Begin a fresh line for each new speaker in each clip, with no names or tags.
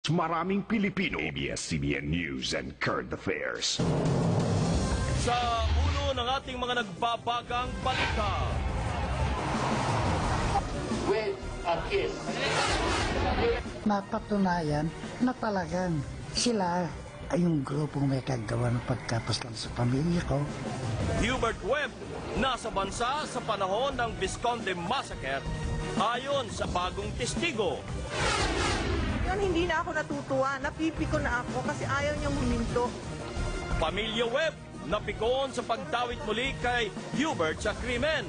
Maraming Pilipino. ABS-CBN News and Current Affairs.
Sa ulo ng ating mga nagbabagang balita.
With a kiss.
Mapatunayan na talagang sila ay yung grupong may kagawa ng pagkapaslang sa pamilya ko.
Hubert Webb, nasa bansa sa panahon ng Visconde Massacre, ayon sa bagong testigo.
Yun, hindi na ako natutuwa. Napipiko na ako kasi ayaw niyang huminto.
Pamilya Webb, napikon sa pagdawit muli kay Hubert sa krimen.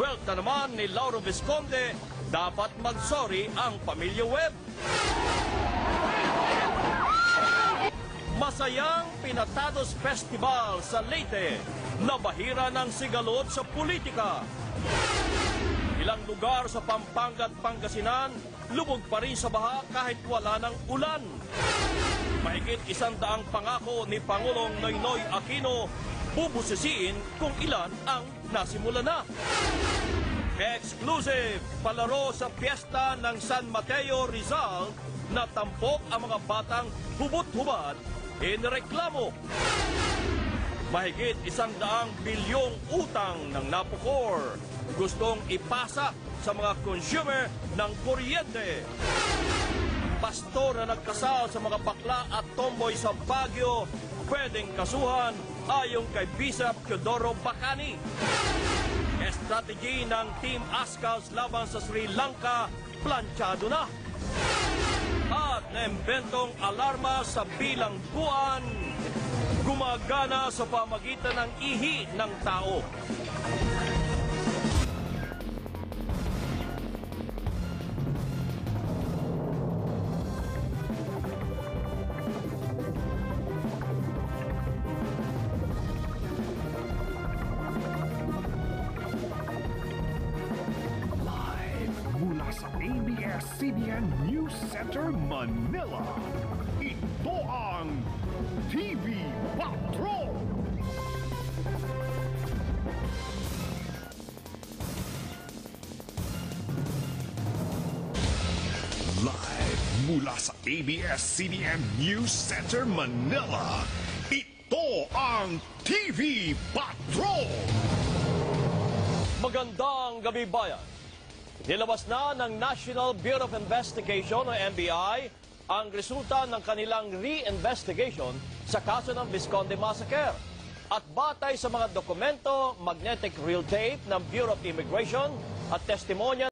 Welta naman ni Lauro Visconde, dapat mag-sorry ang pamilya Webb. Masayang Pinatados Festival sa Leyte, nabahira ng sigalot sa politika. Ilang lugar sa Pampanga at Pangasinan, lubog pa rin sa baha kahit wala ng ulan. Mahigit 100 pangako ni Pangulong Noynoy Aquino, bubusisiin kung ilan ang nasimula na. Exclusive, palaro sa piyesta ng San Mateo, Rizal, na tampok ang mga batang hubot-hubad, inireklamo. Mahigit 100 bilyong utang ng Napocor, gustong ipasa sa mga consumer ng kuryente. Pastor na nagkasal sa mga bakla at tomboy sa Baguio, pwedeng kasuhan ayon kay Bishop Teodoro Bacani. Strategy ng Team Ascals laban sa Sri Lanka, planchado na. At naimbentong alarma sa bilangguan, gumagana sa pamagitan ng ihi ng tao.
Mula sa ABS-CBN News Center, Manila, ito ang TV Patrol! Live mula sa ABS-CBN News Center, Manila, ito ang TV Patrol!
Magandang gabi, bayan. Nilabas na ng National Bureau of Investigation o NBI ang resulta ng kanilang re-investigation sa kaso ng Visconde Massacre. At batay sa mga dokumento, magnetic reel tape ng Bureau of Immigration at testimonya